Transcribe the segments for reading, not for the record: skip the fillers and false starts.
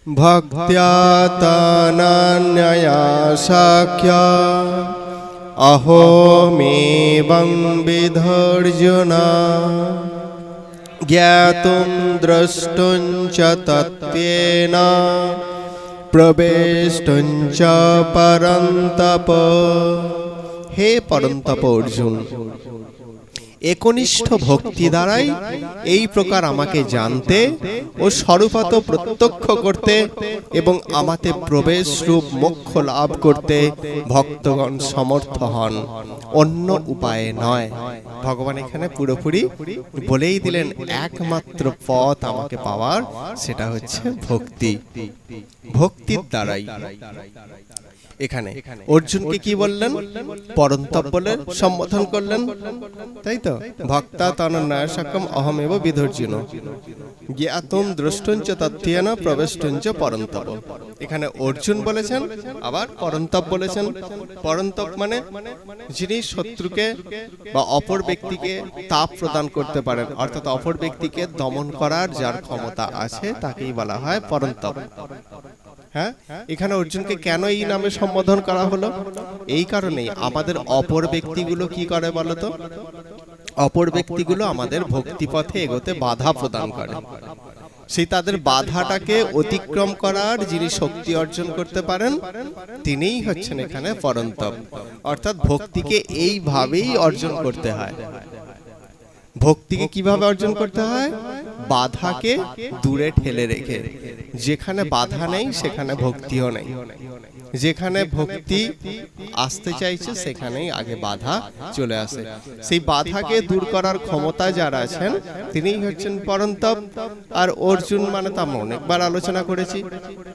ভক্ত্যা তানান্যয়া সাখ্যা অহোমেবং বিধর্জুনা জ্ঞাতুম দ্রষ্টুং চ তত্ত্বেন প্রবেষ্টুং চ পরন্তপ। হে পরন্তপ অর্জুন, একনিষ্ঠ ভক্তি দ্বারাই এই প্রকার আমাকে জানতে ও স্বরূপত প্রত্যক্ষ করতে এবং আমাতে প্রবেশ রূপ মোক্ষ লাভ করতে ভক্তগণ সমর্থ হন, অন্য উপায়ে নয়। ভগবান এখানে পুরোপুরি বলেই দিলেন একমাত্র পথ আমাকে পাওয়ার, সেটা হচ্ছে ভক্তি। ভক্তির দ্বারাই। এখানে অর্জুনকে কি বললেন? পরন্তপ বলে সম্বোধন করলেন, তাই তো? ভক্তা তনন্যায় সাক্ষ্যম অহমেব বিধর্জুন জ্ঞাতুম দ্রষ্টুং চ তত্ত্বেন প্রবেষ্টুং চ পরন্তপ। এখানে অর্জুন বলেছেন, আবার পরন্তপ বলেছেন। পরন্তপ মানে যিনি শত্রুকে বা অপর ব্যক্তিকে তাপ প্রদান করতে পারেন, অর্থাৎ অপর ব্যক্তিকে দমন করার যার ক্ষমতা আছে তাকেই বলা হয় পরন্তপ। হ্যাঁ, এখানে অর্জুনকে কেন এই নামে সম্বোধন করা হলো? এই কারণেই আমাদের অপর ব্যক্তিগুলো কি করে বলতো? অপর ব্যক্তিগুলো আমাদের ভক্তিপথে এগোতে বাধা প্রদান করে। সেই তাদের বাধাটাকে অতিক্রম করার যিনি শক্তি অর্জন করতে পারেন তিনিই হচ্ছেন এখানে পরন্তপ। অর্থাৎ ভক্তিকে এইভাবেই অর্জন করতে হয়। ভক্তিকে কিভাবে অর্জন করতে হয়? বাধাকে দূরে ঠেলে রেখে। যেখানে বাধা নেই সেখানে ভক্তিও নেই। যেখানে ভক্তি আসতে চাইছে সেখানেই আগে বাধা চলে আসে। সেই বাধাকে দূর করার ক্ষমতা যারা আছেন তিনিই হচ্ছেন পরন্তপ। আর অর্জুন মানে তা আমরা অনেকবার আলোচনা করেছি,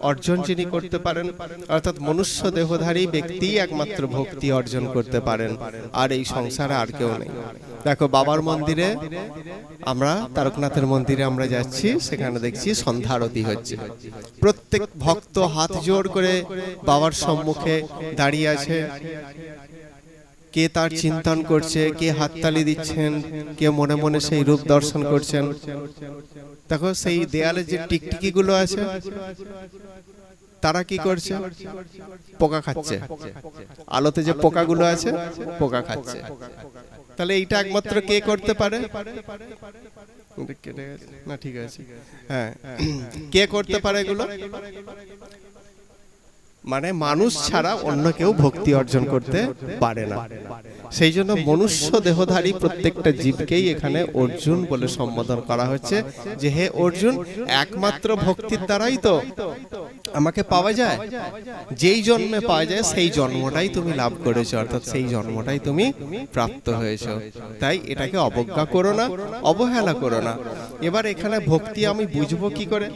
অর্জন যিনি করতে পারেন, অর্থাৎ মনুষ্য দেহধারী ব্যক্তি একমাত্র ভক্তি অর্জন করতে পারেন, আর এই সংসারে আর কেউ নেই। দেখো, বাবার মন্দিরে আমরা, তারকনাথের মন্দিরে আমরা যাচ্ছি, সেখানে দেখছি সন্ধ্যা আরতি হচ্ছে। প্রত্যেক ভক্ত হাত জোড় করে বাবার সম্মুখে দাঁড়িয়ে আছে। কে তার চিন্তন করছে, কে হাততালি দিচ্ছেন, কে মনে মনে সেই রূপ দর্শন করছেন। দেখো, সেই দেয়ালে যে টিকটিকি গুলো আছে তারা কি করছে? পোকা খাচ্ছে। আলোতে যে পোকাগুলো আছে পোকা খাচ্ছে। তাহলে এইটা একমাত্র কে করতে পারে? না, ঠিক আছে, হ্যাঁ, কে করতে পারে এগুলো? মানে মানুষ ছাড়া অন্য কেউ ভক্তি অর্জন করতে পারে না। সেই জন্য মনুষ্য দেহধারী প্রত্যেকটা জীবকেই এখানে অর্জুন বলে সম্বোধন করা হচ্ছে, যে হে অর্জুন, একমাত্র ভক্তির দ্বারাই তো আমাকে পাওয়া যায়। যেই জন্মে পাওয়া যায় সেই জন্মটাই তুমি লাভ করেছো, অর্থাৎ সেই জন্মটাই তুমি প্রাপ্ত হয়েছো। তাই এটাকে অবজ্ঞা করো না, অবহেলা করো না। এবার এখানে ভক্তি আমি বুঝবো কি করে?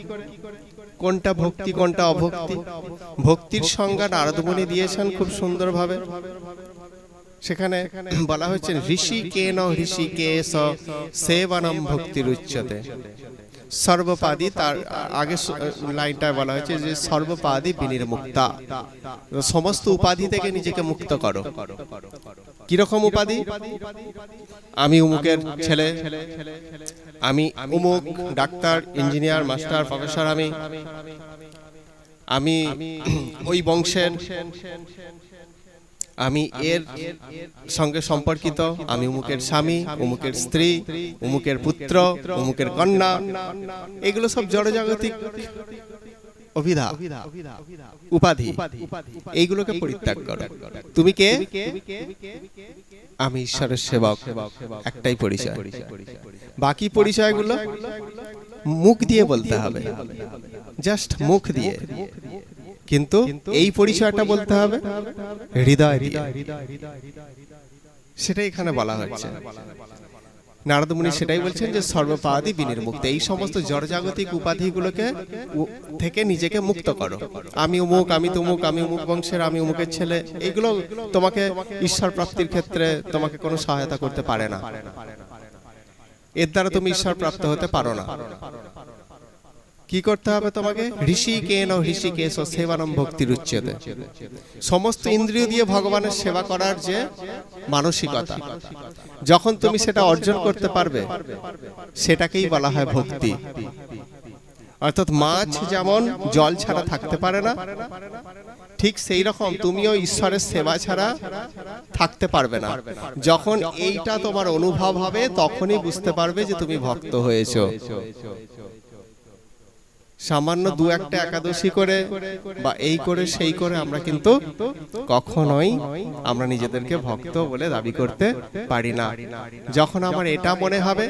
কোনটা ভক্তি কোনটা অভক্তি? ভক্তির সংজ্ঞা নারদ মুনি দিয়েছেন খুব সুন্দরভাবে। সেখানে বলা হচ্ছে ঋষিকেন ঋষিকেশ সেবনম ভক্তির উচ্যতে। সর্বপাদি, তার আগে লাইনটায় বলা হয়েছে যে সর্বপাদি বিনির্মুক্তা, সমস্ত উপাধি থেকে নিজেকে মুক্ত করো। কিরকম উপাধি? আমি উমুকের ছেলে, আমি উমুক ডাক্তার, ইঞ্জিনিয়ার, মাস্টার, প্রফেসর, আমি ওই বংশের, আমি এর সঙ্গে সম্পর্কিত, আমি উমুকের স্বামী, উমুকের স্ত্রী, উমুকের পুত্র, উমুকের কন্যা। এগুলো সব জড়জাগতিক অভিধা, উপাধি। এইগুলোকে পরিত্যাগ করো। তুমি কে? আমি ঈশ্বরের সেবক, একটাই পরিচয়। বাকি পরিচয়গুলো মুখ দিয়ে বলতে হবে, জাস্ট মুখ দিয়ে, কিন্তু এই পরিচয়টা বলতে হবে হৃদয় দিয়ে। সেটাই এখানে বলা হচ্ছে। নারদ মুনি সেটাই বলছেন যে সর্বপাদি বিনির্মুক্ত। এই সমস্ত জড়জাগতিক উপাধিগুলোকে থেকে নিজেকে মুক্ত করো। আমি উমুক, আমি তুমুক, আমি উমুক বংশের, আমি উমুকের ছেলে, এগুলো তোমাকে ঈশ্বর প্রাপ্তির ক্ষেত্রে তোমাকে কোনো সহায়তা করতে পারে না। এর দ্বারা তুমি ঈশ্বর প্রাপ্ত হতে পারো না। কি করতে হবে তোমাকে? ঋষিকেন ঋষিকেশ সেবনম ভক্তির উচ্যতে। সমস্ত ইন্দ্রিয় দিয়ে ভগবানের সেবা করার যে মানসিকতা, যখন তুমি সেটা অর্জন করতে পারবে সেটাকেই বলা হয় ভক্তি। অর্থাৎ মাছ যেমন জল ছাড়া থাকতে পারে না, ঠিক সেই রকম তুমিও ঈশ্বরের সেবা ছাড়া থাকতে পারবে না। যখন এইটা তোমার অনুভব হবে তখনই বুঝতে পারবে যে তুমি ভক্ত হয়েছো। সামান্য দু একটা একাদশী করে বা এই করে সেই করে আমরা কিন্তু কখনোই আমরা নিজেদেরকে ভক্ত বলে দাবি করতে পারি না। যখন আমার এটা মনে হবে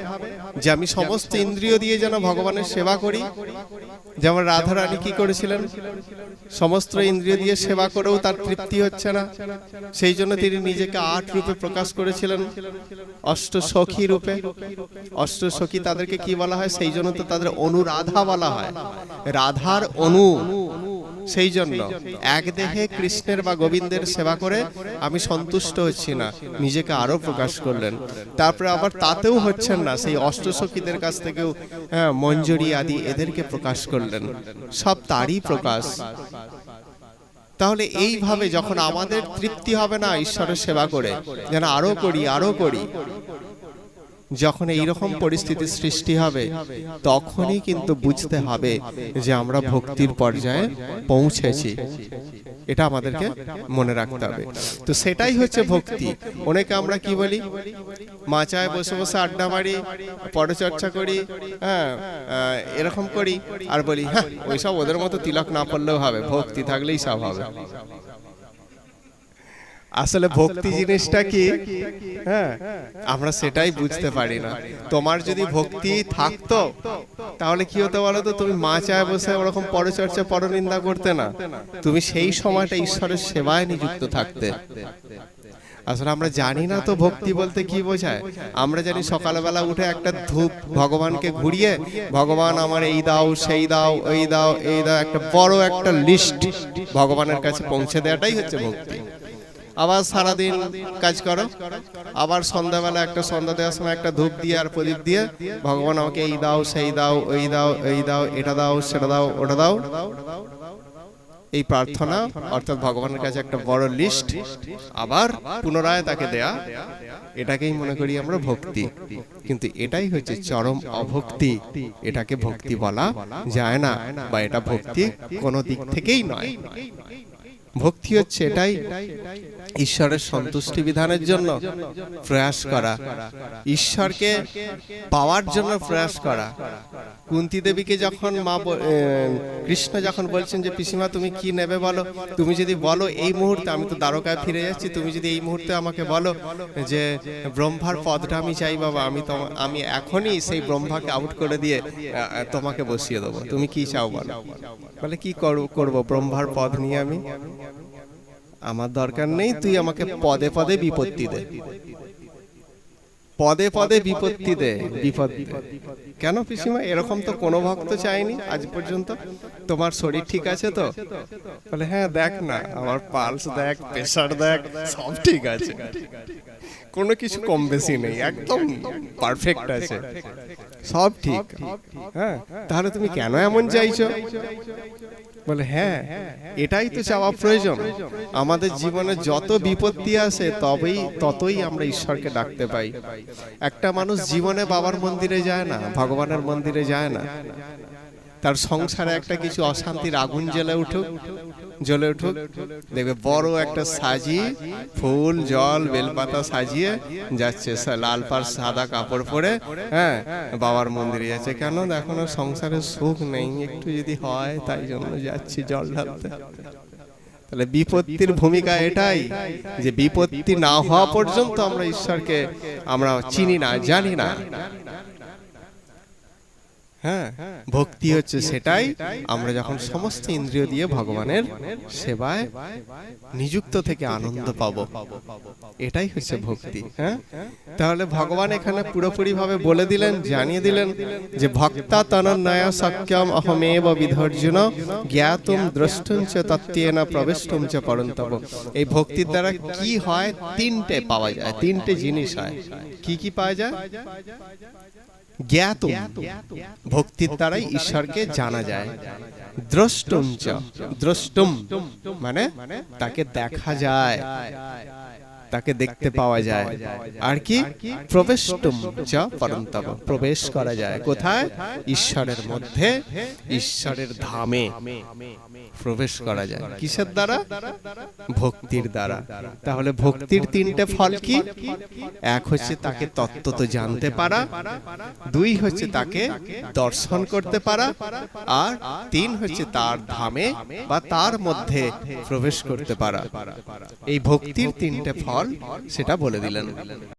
যে আমি সমস্ত ইন্দ্রিয় দিয়ে যেন ভগবানের সেবা করি, যেমন রাধা রানী কি করেছিলেন, সমস্ত ইন্দ্রিয় দিয়ে সেবা করেও তার তৃপ্তি হচ্ছে না, সেই জন্য তিনি নিজেকে 8 রূপে প্রকাশ করেছিলেন, অষ্টসখী রূপে। অষ্টসখী তাদেরকে কি বলা হয়, সেই জন্য তো তাদের অনুরাধা বলা হয়, রাধার অনু। সেই জন্য এক দেহে কৃষ্ণের বা গোবিন্দের সেবা করে আমি সন্তুষ্ট হচ্ছি না, নিজেকে আরো প্রকাশ করলেন। তারপরে আবার তাতেও হচ্ছেন না, সেই অষ্টসখীদের কাছ থেকেও মঞ্জরি আদি এদেরকে প্রকাশ করলেন, সব তারই প্রকাশ। তাহলে এইভাবে যখন আমাদের তৃপ্তি হবে না ঈশ্বরের সেবা করে, যেন আরো করি আরো করি, যখন এইরকম পরিস্থিতি সৃষ্টি হবে তখনই কিন্তু বুঝতে হবে যে আমরা ভক্তির পর্যায়ে পৌঁছেছি। এটা আমাদেরকে মনে রাখতে হবে। তো সেটাই হচ্ছে ভক্তি। অনেকে আমরা কি বলি, মাচায় বসে বসে আড্ডা মারি, পরচর্চা করি, এরকম করি, আর বলি হ্যাঁ ওইসব ওদের মতো তিলক না পড়লেও হবে, ভক্তি থাকলেই সব হবে। আসলে ভক্তি জিনিসটা কি, আমরা সেটাই বুঝতে পারি না। তোমার যদি ভক্তি থাকতো তাহলে কি হতো বলো তো, তুমি মাচায় বসে ওরকম পরচর্চা পরনিন্দা করতে না, তুমি সেই সময়টা ঈশ্বরের সেবায় নিযুক্ত থাকতে। আসলে আমরা জানি না তো ভক্তি বলতে কি বোঝায়। আমরা জানি সকালবেলা উঠে একটা ধূপ ভগবানকে ঘুরিয়ে, ভগবান আমার এই দাও সেই দাও ওই দাও এই দাও, একটা বড় একটা লিস্ট ভগবানের কাছে পৌঁছে দেওয়াটাই হচ্ছে ভক্তি। আবার সারাদিন কাজ করো, আবার সন্ধ্যাবেলা একটা সন্ধ্যা দেওয়ার সময় একটা ধূপ দিয়ে আর প্রদীপ দিয়ে ভগবান আমাকে এই দাও সেই দাও ওই দাও এই দাও, এটা দাও সেটা দাও ওটা দাও, এই প্রার্থনা অর্থাৎ ভগবানের কাছে একটা বড় লিস্ট, আবার পুনরায় তাকে দেয়া, এটাকেই মনে করি আমরা ভক্তি। কিন্তু এটাই হচ্ছে চরম অভক্তি, এটাকে ভক্তি বলা যায় না, বা এটা ভক্তি কোনো দিক থেকেই নয়। ভক্তি হচ্ছে এটাই, ঈশ্বরের সন্তুষ্টি বিধানের জন্য প্রয়াস করা, ঈশ্বরকে পাওয়ার জন্য প্রয়াস করা। কুন্তী দেবীকে যখন কৃষ্ণ যখন বলছেন যে পিসিমা তুমি কি নেবে বলো, তুমি যদি বলো এই মুহূর্তে, আমি তো দ্বারকায় ফিরে যাচ্ছি, তুমি যদি এই মুহূর্তে আমাকে বলো যে ব্রহ্মার পদটা আমি চাই বাবা, আমি এখনই সেই ব্রহ্মাকে আউট করে দিয়ে তোমাকে বসিয়ে দেবো, তুমি কি চাও বলো। বলে কি করবো ব্রহ্মার পদ নিয়ে, আমি আমার দরকার নেই, তুই আমাকে পদে পদে বিপত্তি দে, পদে পদে বিপত্তি দে, বিপদ দে। কেন পিসিমা, এরকম তো কোনো ভক্ত চায়নি আজ পর্যন্ত, তোমার শরীর ঠিক আছে তো? বলে হ্যাঁ দেখ না, আমার পালস দেখ, প্রেসার দেখ, সব ঠিক আছে, কোনো কিছু কম বেশি নেই, একদম পারফেক্ট আছে, সব ঠিক। হ্যাঁ তাহলে তুমি কেন এমন চাইছো? বলে হ্যাঁ এটাই তো চাওয়া প্রয়োজন। আমাদের জীবনে যত বিপত্তি আসে ততই আমরা ঈশ্বরকে ডাকতে পাই। একটা মানুষ জীবনে বাবার মন্দিরে যায় না, ভগবানের মন্দিরে যায় না, তার সংসারে একটা কিছু অশান্তির আগুন জ্বলে উঠুক, দেখবে বড় একটা সাজিয়ে ফুল জল বেলপাতা সাজিয়ে যাচ্ছে, লাল পাড় সাদা কাপড় পরে, বাবার মন্দিরে যাচ্ছে। কেন? এখনো সংসারে সুখ নেই, একটু যদি হয় তাই জন্য যাচ্ছি জল ঢালতে। তাহলে বিপত্তির ভূমিকা এটাই যে বিপত্তি না হওয়া পর্যন্ত আমরা ঈশ্বরকে আমরা চিনি না, জানি না। হ্যাঁ, ভক্তি হচ্ছে সেটাই, আমরা যখন সমস্ত ইন্দ্রিয় দিয়ে ভগবানের সেবায় নিযুক্ত থেকে আনন্দ পাবো, এটাই হচ্ছে ভক্তি। হ্যাঁ, তাহলে ভগবান এখানে পুরোপুরি ভাবে বলে দিলেন, জানিয়ে দিলেন যে ভক্তা তনন্নয়া সখ্যম অহমেব বিধর্জুন জ্ঞাতুম দ্রষ্টুম চ তত্ত্বেন প্রবিষ্টুম চ পরন্তব। এই ভক্তির দ্বারা কি হয়? তিনটে পাওয়া যায়, তিনটে জিনিস হয়। কি কি পাওয়া যায়? জ্ঞাতুম, ভক্তির দ্বারাই ঈশ্বরকে জানা যায়। দ্রষ্টুম চ, দ্রষ্টুম মানে তাকে দেখা যায়, তাকে দেখতে পাওয়া যায়। আর কি প্রবেষ্টুম চ পরন্তপ, প্রবেশ করা যায় কোথায়? ঈশ্বরের মধ্যে, ঈশ্বরের ধামে প্রবেশ করা যায়। কিসের দ্বারা? ভক্তির দ্বারা। তাহলে ভক্তির তিনটে ফল কি? এক হচ্ছে তাকে তত্ত্বত জানতে পারা, দুই হচ্ছে তাকে দর্শন করতে পারা, আর তিন হচ্ছে তার ধামে বা তার মধ্যে প্রবেশ করতে পারা। এই ভক্তির তিনটে ফল সেটা বলে দিলেন।